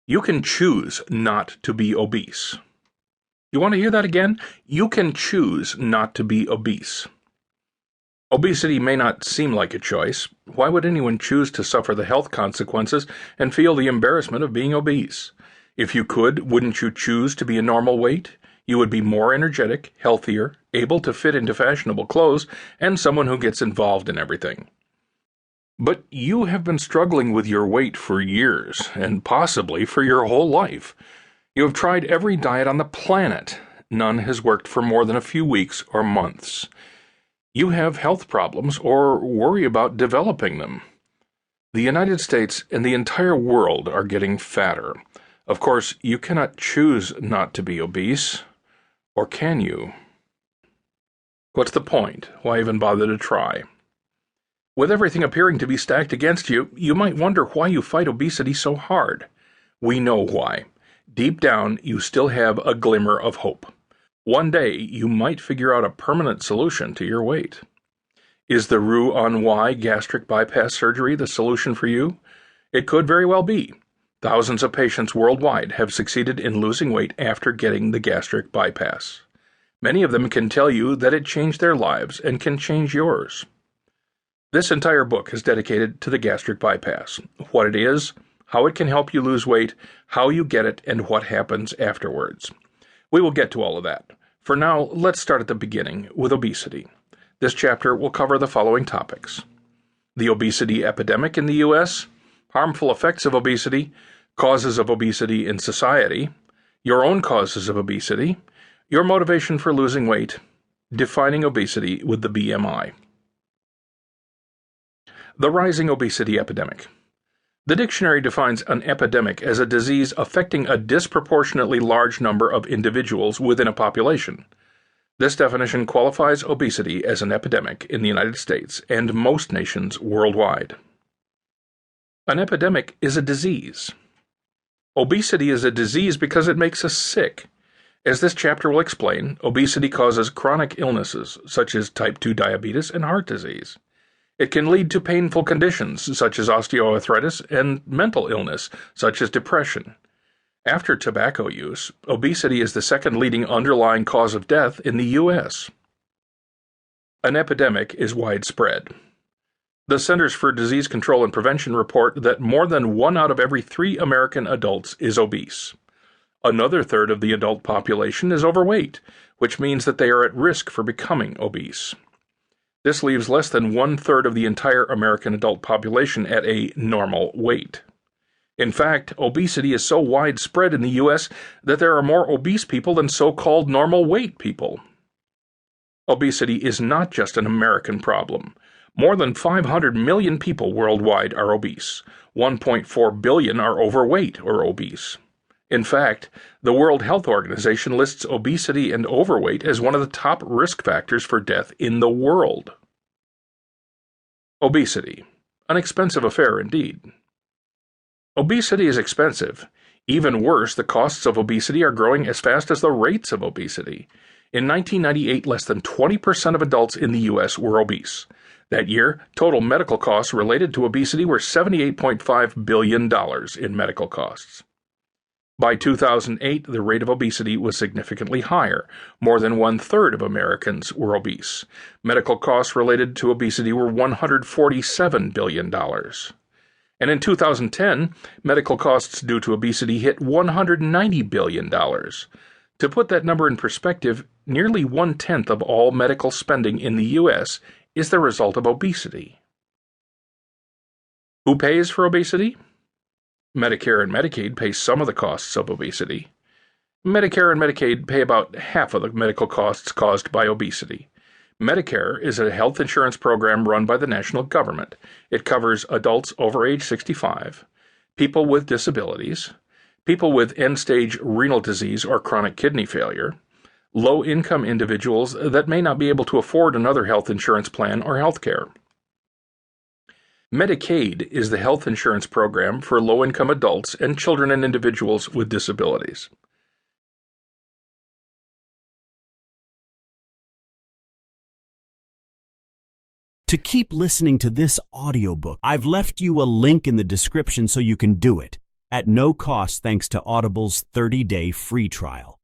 You can choose not to be obese. You want to hear that again? You can choose not to be obese. Obesity may not seem like a choice. Why would anyone choose to suffer the health consequences and feel the embarrassment of being obese? If you could, wouldn't you choose to be a normal weight? You would be more energetic, healthier, able to fit into fashionable clothes, and someone who gets involved in everything. But you have been struggling with your weight for years, and possibly for your whole life. You have tried every diet on the planet. None has worked for more than a few weeks or months. You have health problems or worry about developing them. The United States and the entire world are getting fatter. Of course, you cannot choose not to be obese. Or can you? What's the point? Why even bother to try? With everything appearing to be stacked against you, you might wonder why you fight obesity so hard. We know why. Deep down, you still have a glimmer of hope. One day, you might figure out a permanent solution to your weight. Is the Roux-en-Y gastric bypass surgery the solution for you? It could very well be. Thousands of patients worldwide have succeeded in losing weight after getting the gastric bypass. Many of them can tell you that it changed their lives and can change yours. This entire book is dedicated to the gastric bypass, what it is, how it can help you lose weight, how you get it, and what happens afterwards. We will get to all of that. For now, let's start at the beginning with obesity. This chapter will cover the following topics: the obesity epidemic in the U.S., harmful effects of obesity, causes of obesity in society, your own causes of obesity, your motivation for losing weight, defining obesity with the BMI. The rising obesity epidemic. The dictionary defines an epidemic as a disease affecting a disproportionately large number of individuals within a population. This definition qualifies obesity as an epidemic in the United States and most nations worldwide. An epidemic is a disease. Obesity is a disease because it makes us sick. As this chapter will explain, obesity causes chronic illnesses such as type 2 diabetes and heart disease. It can lead to painful conditions such as osteoarthritis and mental illness such as depression. After tobacco use, obesity is the second leading underlying cause of death in the U.S. An epidemic is widespread. The Centers for Disease Control and Prevention report that more than 1 out of every 3 American adults is obese. Another third of the adult population is overweight, which means that they are at risk for becoming obese. This leaves less than 1/3 of the entire American adult population at a normal weight. In fact, obesity is so widespread in the U.S. that there are more obese people than so-called normal weight people. Obesity is not just an American problem. More than 500 million people worldwide are obese. 1.4 billion are overweight or obese. In fact, the World Health Organization lists obesity and overweight as one of the top risk factors for death in the world. Obesity, an expensive affair indeed. Obesity is expensive. Even worse, the costs of obesity are growing as fast as the rates of obesity. In 1998, less than 20% of adults in the U.S. were obese. That year, total medical costs related to obesity were $78.5 billion in medical costs. By 2008, the rate of obesity was significantly higher. More than 1/3 of Americans were obese. Medical costs related to obesity were $147 billion. And in 2010, medical costs due to obesity hit $190 billion. To put that number in perspective, nearly 1/10 of all medical spending in the U.S. is the result of obesity. Who pays for obesity? Medicare and Medicaid pay some of the costs of obesity. Medicare and Medicaid pay about half of the medical costs caused by obesity. Medicare is a health insurance program run by the national government. It covers adults over age 65, people with disabilities, people with end-stage renal disease or chronic kidney failure, low-income individuals that may not be able to afford another health insurance plan or health care. Medicaid is the health insurance program for low-income adults and children and individuals with disabilities. To keep listening to this audiobook, I've left you a link in the description so you can do it. at no cost thanks to Audible's 30-day free trial.